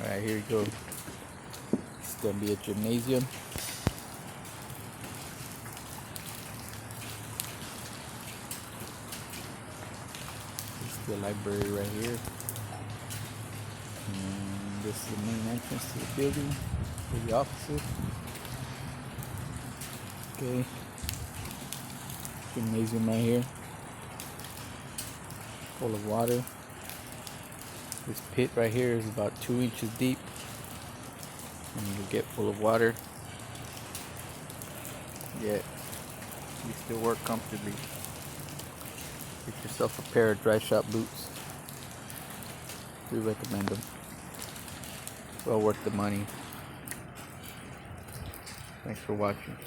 Alright, here you go. It's gonna be a gymnasium. This is the library right here. And this is the main entrance to the building for the offices. Okay. Gymnasium right here. Full of water. This pit right here is about 2 inches deep. And you get full of water. Yet you still work comfortably. Get yourself a pair of Dryshod boots. Do recommend them. Well worth the money. Thanks for watching.